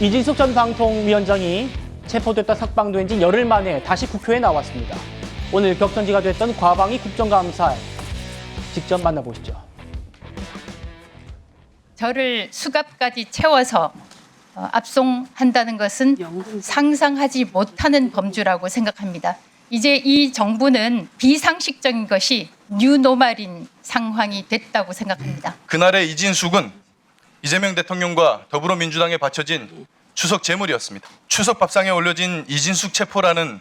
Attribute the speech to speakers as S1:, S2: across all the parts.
S1: 이진숙 전 방통위원장이 체포됐다 석방된 지 열흘 만에 다시 국회에 나왔습니다. 오늘 격전지가 됐던 과방위 국정감사 직접 만나보시죠.
S2: 저를 수갑까지 채워서 압송한다는 것은 상상하지 못하는 범주라고 생각합니다. 이제 이 정부는 비상식적인 것이 뉴노멀인 상황이 됐다고 생각합니다.
S3: 그날의 이진숙은 이재명 대통령과 더불어민주당에 바쳐진 추석 제물이었습니다. 추석 밥상에 올려진 이진숙 체포라는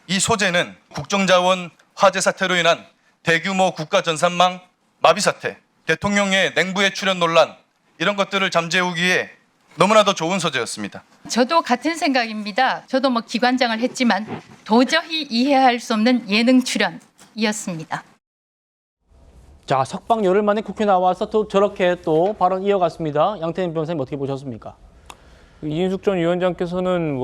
S3: 이 소재는 국정자원 화재 사태로 인한 대규모 국가 전산망 마비 사태, 대통령의 냉부의 출연 논란 이런 것들을 잠재우기에 너무나도 좋은 소재였습니다.
S2: 저도 같은 생각입니다. 저도 기관장을 했지만 도저히 이해할 수 없는 예능 출연이었습니다.
S1: 자, 석방 열흘 만에 국회 나와서 또 저렇게 또 발언 이어갔습니다. 양태인 변호사님 어떻게 보셨습니까?
S4: 이진숙 전 위원장께서는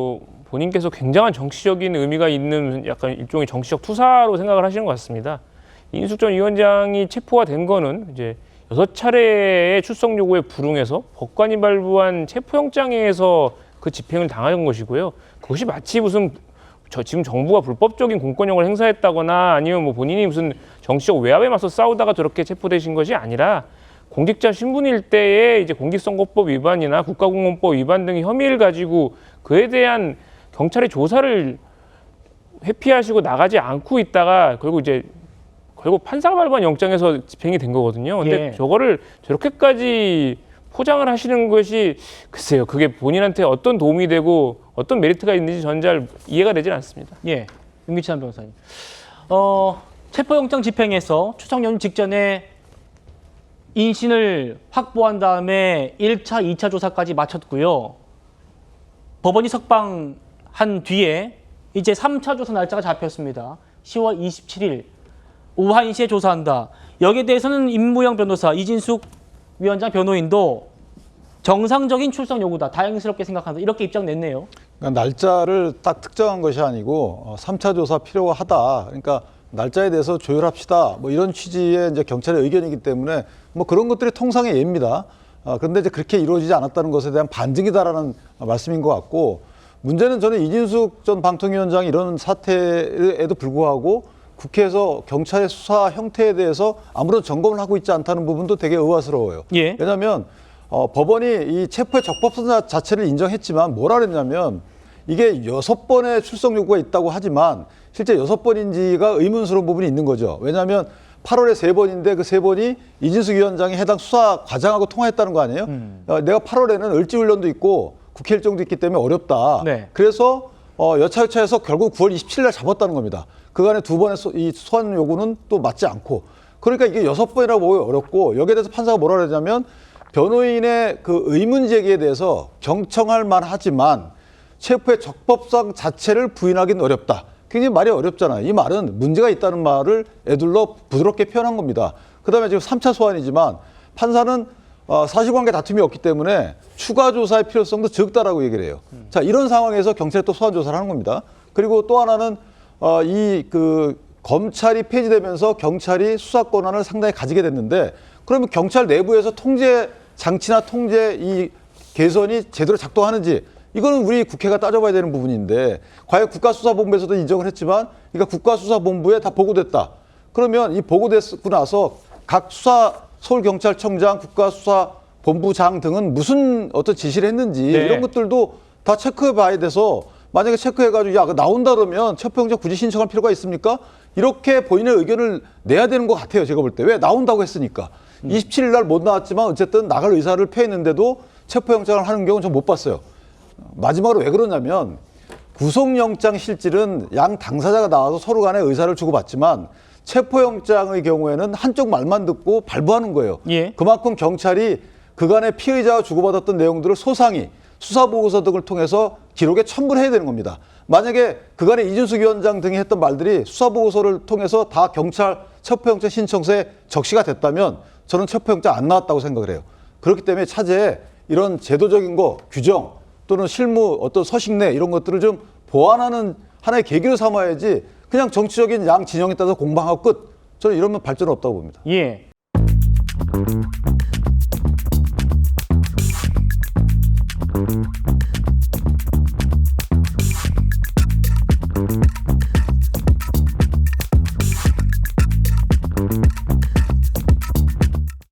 S4: 본인께서 굉장한 정치적인 의미가 있는 약간 일종의 정치적 투사로 생각을 하시는 것 같습니다. 이진숙 전 위원장이 체포가 된 거는 이제 6차례의 출석 요구에 불응해서 법관이 발부한 체포영장에서 그 집행을 당한 것이고요. 그것이 마치 무슨 지금 정부가 불법적인 공권력을 행사했다거나 아니면 본인이 무슨 정치적 외압에 맞서 싸우다가 저렇게 체포되신 것이 아니라 공직자 신분일 때에 이제 공직선거법 위반이나 국가공무원법 위반 등의 혐의를 가지고 그에 대한 경찰의 조사를 회피하시고 나가지 않고 있다가 결국 판사가 발부한 영장에서 집행이 된 거거든요. 근데
S1: 예.
S4: 저거를 저렇게까지 포장을 하시는 것이 글쎄요. 그게 본인한테 어떤 도움이 되고 어떤 메리트가 있는지 전 잘 이해가 되질 않습니다.
S1: 예, 윤기찬 변호사님. 체포영장 집행에서 추석 연휴 직전에 인신을 확보한 다음에 1차, 2차 조사까지 마쳤고요. 법원이 석방한 뒤에 이제 3차 조사 날짜가 잡혔습니다. 10월 27일 오후 1시에 조사한다. 여기에 대해서는 임무영 변호사, 이진숙 위원장 변호인도 정상적인 출석 요구다. 다행스럽게 생각한다. 이렇게 입장 냈네요.
S5: 그러니까 날짜를 딱 특정한 것이 아니고 3차 조사 필요하다. 그러니까 날짜에 대해서 조율합시다. 이런 취지의 이제 경찰의 의견이기 때문에 그런 것들이 통상의 예입니다. 그런데 이제 그렇게 이루어지지 않았다는 것에 대한 반증이다라는 말씀인 것 같고, 문제는 저는 이진숙 전 방통위원장이 이런 사태에도 불구하고 국회에서 경찰의 수사 형태에 대해서 아무런 점검을 하고 있지 않다는 부분도 되게 의아스러워요.
S1: 예.
S5: 왜냐하면 법원이 이 체포의 적법성 자체를 인정했지만 뭐라 그랬냐면 이게 6번의 출석 요구가 있다고 하지만 실제 6번인지가 의문스러운 부분이 있는 거죠. 왜냐하면 8월에 3번인데 그 3번이 이진숙 위원장이 해당 수사 과장하고 통화했다는 거 아니에요? 내가 8월에는 을지훈련도 있고 국회 일정도 있기 때문에 어렵다.
S1: 네.
S5: 그래서 여차여차해서 결국 9월 27일 날 잡았다는 겁니다. 그간의 2번의 이 소환 요구는 또 맞지 않고. 그러니까 이게 6번이라고 보기 어렵고, 여기에 대해서 판사가 뭐라 그러냐면 변호인의 그 의문 제기에 대해서 경청할 만하지만 체포의 적법성 자체를 부인하기는 어렵다. 굉장히 말이 어렵잖아요. 이 말은 문제가 있다는 말을 에둘러 부드럽게 표현한 겁니다. 그다음에 지금 3차 소환이지만 판사는 사실관계 다툼이 없기 때문에 추가 조사의 필요성도 적다라고 얘기를 해요. 자, 이런 상황에서 경찰이 또 소환 조사를 하는 겁니다. 그리고 또 하나는 검찰이 폐지되면서 경찰이 수사 권한을 상당히 가지게 됐는데, 그러면 경찰 내부에서 통제 장치나 통제 이 개선이 제대로 작동하는지, 이거는 우리 국회가 따져봐야 되는 부분인데, 과연 국가수사본부에서도 인정을 했지만 그러니까 국가수사본부에 다 보고됐다. 그러면 이 보고됐고 나서 각 서울경찰청장, 국가수사본부장 등은 무슨 어떤 지시를 했는지
S1: 네.
S5: 이런 것들도 다 체크해 봐야 돼서, 만약에 체크해가지고 야, 나온다 그러면 체포영장 굳이 신청할 필요가 있습니까? 이렇게 본인의 의견을 내야 되는 것 같아요. 제가 볼 때. 왜? 나온다고 했으니까. 27일 날 못 나왔지만 어쨌든 나갈 의사를 표했는데도 체포영장을 하는 경우는 전 못 봤어요. 마지막으로 왜 그러냐면 구속영장 실질은 양 당사자가 나와서 서로 간에 의사를 주고받지만 체포영장의 경우에는 한쪽 말만 듣고 발부하는 거예요.
S1: 예.
S5: 그만큼 경찰이 그간의 피의자와 주고받았던 내용들을 소상히 수사보고서 등을 통해서 기록에 첨부를 해야 되는 겁니다. 만약에 그간의 이진숙 위원장 등이 했던 말들이 수사보고서를 통해서 다 경찰 체포영장 신청서에 적시가 됐다면 저는 체포영장 안 나왔다고 생각을 해요. 그렇기 때문에 차제에 이런 제도적인 거, 규정 또는 실무 어떤 서식내 이런 것들을 좀 보완하는 하나의 계기로 삼아야지 그냥 정치적인 양 진영에 따라서 공방하고 끝. 저는 이러면 발전은 없다고 봅니다.
S1: 예.